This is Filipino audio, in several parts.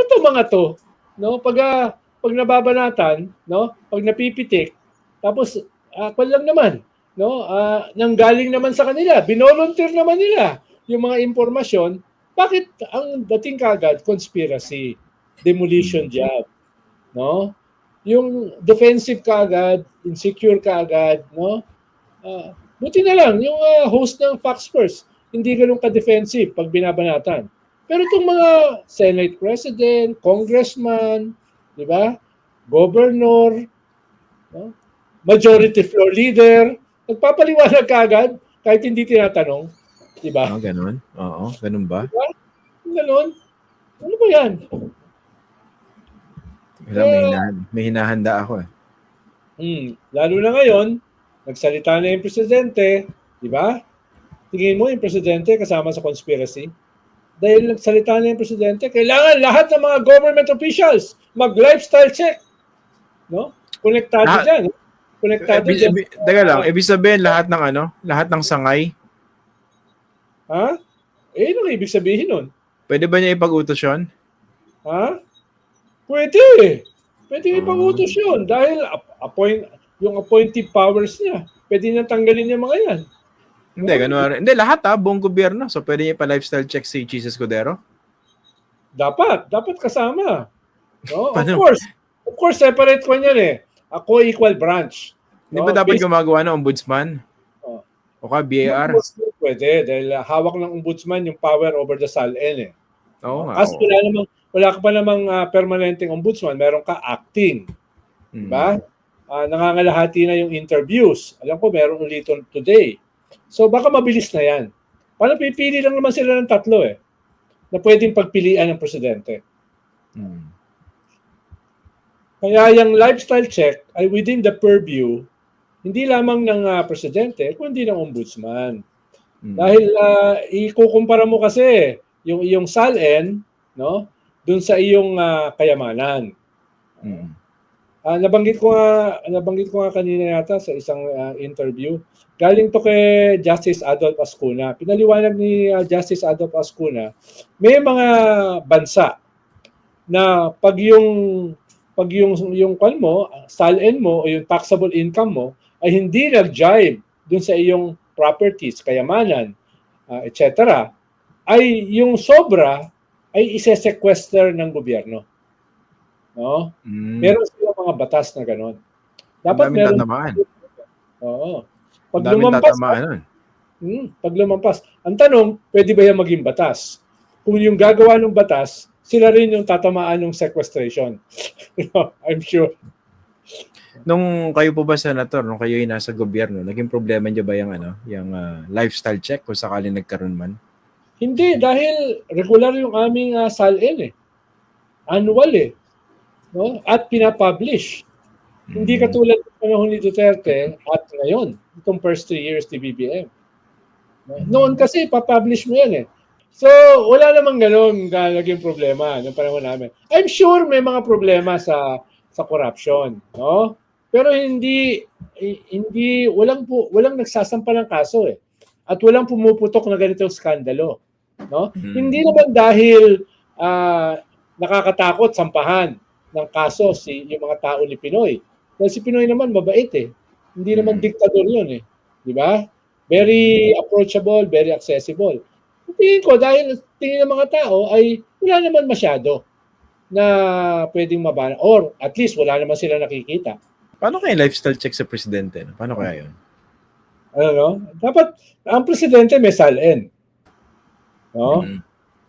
to mga to, no? Pag nababanatan, no? Pag napipitik, tapos kwan lang naman, no? Nanggaling naman sa kanila, binolunteer naman nila yung mga impormasyon, bakit ang dating kagad conspiracy, demolition job, no? Yung defensive kaagad, insecure kaagad, no? Buti na lang yung host ng Fox First, hindi ganun ka-defensive pag binabanatan. Pero itong mga Senate President, Congressman, di ba? Governor, no? Majority Floor Leader, nagpapaliwanag kaagad kahit hindi tinatanong. Di ba? Ganun? Oo, ganun ba? Diba? Ganun. Ano ba yan? May hinahanda ako Lalo na ngayon, nagsalita na yung presidente, di ba? Tingin mo yung presidente kasama sa conspiracy? Dahil nagsalita na yung presidente, kailangan lahat ng mga government officials mag-lifestyle check. No? Konektado dyan. Konektado dyan. Teka lang, ibig sabihin lahat ng sangay? Ha? Ano ibig sabihin nun? Pwede ba niya ipag-utos yun? Ha? Pwede. Pwede ipag-utos yun. Dahil yung appointive powers niya, pwede niya tanggalin yung mga yan. Hindi, ganun. Hindi, lahat buong gobyerno. So, pwede niya pa-lifestyle check si Jesus Cordero? Dapat kasama. No? Of course, separate ko yan Ako equal branch. Hindi ba dapat gumagawa ng ombudsman? O ka, BAR? Pwede, dahil hawak ng ombudsman yung power over the SALN Oo nga. Kasi wala ka pa namang permanenteng ombudsman, meron ka acting. Diba? Nangangalahati na yung interviews. Alam ko, meron ulit today. So baka mabilis na yan. Paano pipili lang naman sila ng 3 na pwedeng pagpilian ng presidente. Kaya yung lifestyle check ay within the purview hindi lamang ng presidente, kundi ng ombudsman. Dahil ikukumpara mo kasi yung iyong SALN, no, dun sa iyong kayamanan. Nabanggit ko nga kanina yata sa isang interview. Galing to kay Justice Adolf Ascuna. Pinaliwanag ni Justice Adolf Ascuna, may mga bansa na pag yung kwan mo, SALN mo o yung taxable income mo ay hindi nag-jive dun sa iyong properties, kayamanan, etc., ay yung sobra ay ise-sequester ng gobyerno. No? Meron silang mga batas na gano'n. Dapat meron. Oo. Pag lumampas. Ang tanong, pwede ba yan maging batas? Kung yung gagawa ng batas, sila rin yung tatamaan ng sequestration. I'm sure. Nung kayo po ba, Senator, nung kayo nasa gobyerno, naging problema niyo ba yung lifestyle check kung sakaling nagkaroon man? Hindi, dahil regular yung aming SALN Annual no? At pinapublish. Hindi katulad ng panahon ni Duterte at ngayon, itong first 3 years ni BBM. Noon kasi papublish mo yan So, wala namang gano'n naging problema ng panahon namin. I'm sure may mga problema sa corruption, no? Pero walang nagsasampa ng kaso At walang pumuputok na ganitong skandalo, no? Hindi naman dahil nakakatakot sampahan ng kaso yung mga tao ni Pinoy. Dahil si Pinoy naman mabait Hindi naman diktador 'yun Di ba? Very approachable, very accessible. Tingin ko dahil tingin ng mga tao ay wala naman masyado na pwedeng mabana or at least wala naman sila nakikita. Paano kaya lifestyle check sa presidente? Paano kaya 'yun? Dapat ang presidente may SALN. No?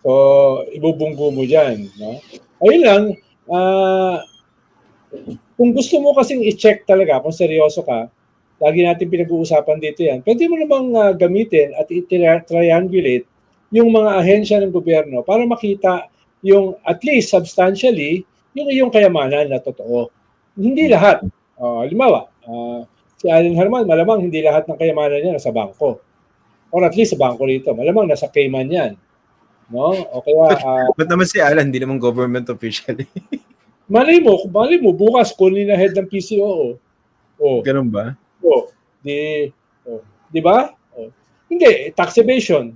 So ibubunggo mo diyan, no? Ayun lang, kung gusto mo kasing i-check talaga kung seryoso ka, lagi natin pinag-uusapan dito yan, pwede mo namang gamitin at i-triangulate yung mga ahensya ng gobyerno para makita yung at least substantially yung iyong kayamanan na totoo. Hindi lahat. Halimbawa, si Allen Herman, malamang hindi lahat ng kayamanan niya nasa bangko. Or at least sa bangko rito. Malamang nasa Cayman yan. No? O kaya... Ba't naman si Alan, hindi naman government official Malay mo, bukas kunin na head ng PCOO. Ganun ba? Di ba? Hindi, tax evasion.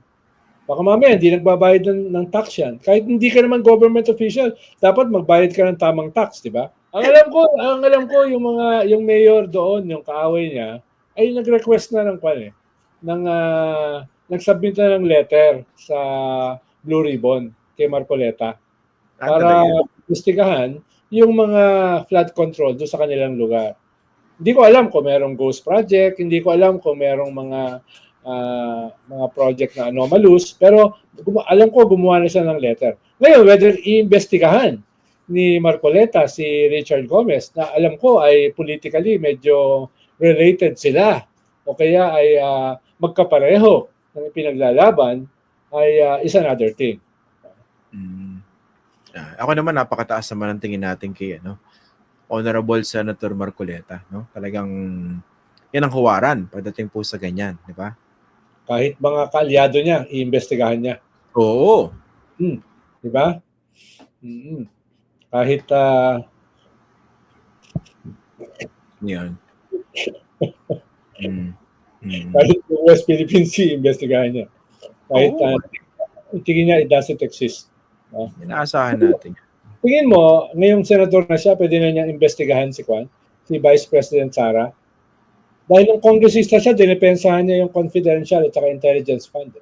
Baka mamaya hindi nagbabayad ng tax yan. Kahit hindi ka naman government official, dapat magbayad ka ng tamang tax, di ba? Ang alam ko yung mayor doon, yung kaaway niya, ay nag-request na ng nag-submit na ng letter sa Blue Ribbon kay Marcoleta para Talaga. investigahan yung mga flood control doon sa kanilang lugar. Hindi ko alam kung merong ghost project, hindi ko alam kung merong mga project na anomalous, pero alam ko gumawa na siya ng letter. Ngayon, whether iimbestigahan ni Marcoleta si Richard Gomez, na alam ko ay politically medyo related sila, o kaya ay magkapareho ng pinaglalaban, ay is another thing. Ako naman, napakataas naman ang tingin natin kay Honorable Senator Marcoleta, no? Talagang yan ang huwaran pagdating po sa ganyan, di ba? Kahit mga kaalyado niya, iimbestigahan niya. Oo. Di ba? Kahit yan. kahit yung West Philippine Sea, iimbestigahan niya. Kahit tingin niya, it doesn't exist. Inaasahan natin. Tingin mo, ngayong senador na siya, pwede na niyang investigahan si Vice President Sara? Dahil nung kongresista siya, dinepensahan niya yung confidential at saka intelligence fund.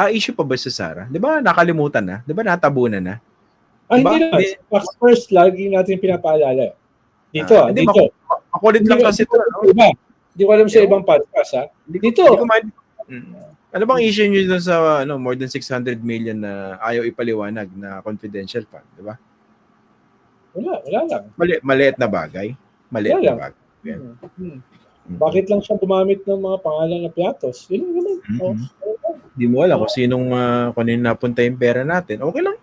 Issue pa ba si Sara? Di ba nakalimutan na? Di ba natabunan na? Diba? Hindi na. Facts first, lagi natin pinapaalala. Dito, hindi, dito. Makulit lang kasi ito. Hindi ko alam sa ibang podcast, ha? Dito. Ano bang issue nyo dun sa more than 600 million na ayaw ipaliwanag na confidential fund, di ba? Wala lang. Maliit na bagay. Maliit na bagay. Bakit lang siya gumamit ng mga pangalan na piatos? Yun naman. Di mo alam kung sinong kunin napunta yung pera natin. Okay lang.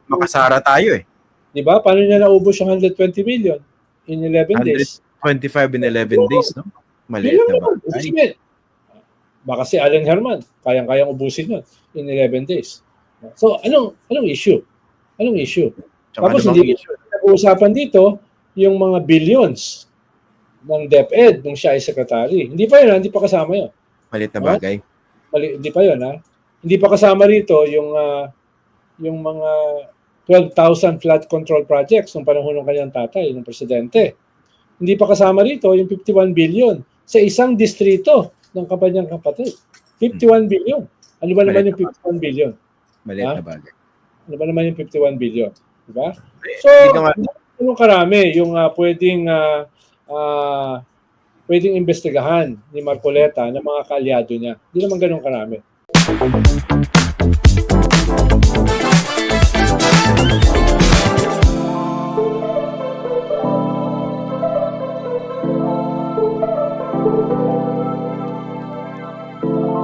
Makasara tayo eh. Di ba? Paano niya naubos yung 120 million in 11 days? 125 in 11 days, no? Maliit na bagay. Baka si Alan Herman, kayang-kayang ubusin yun in 11 days. So, anong issue? Anong issue? Tapos hindi nag-uusapan dito yung mga billions ng DepEd nung siya ay secretary. Hindi pa yun, hindi pa kasama yun. Maliit na bagay. Hindi pa yun, ha? Hindi pa kasama rito yung mga 12,000 flood control projects nung panahon ng kanyang tatay, ng presidente. Hindi pa kasama rito yung 51 billion sa isang distrito ng kanyang kapatid. 51 billion. Ano ba naman yung 51 billion? Maliit na bagay. Ano ba naman yung 51 billion? Diba? So, anong karami yung pwedeng investigahan ni Marcoleta ng mga kaalyado niya? Hindi naman ganun karami.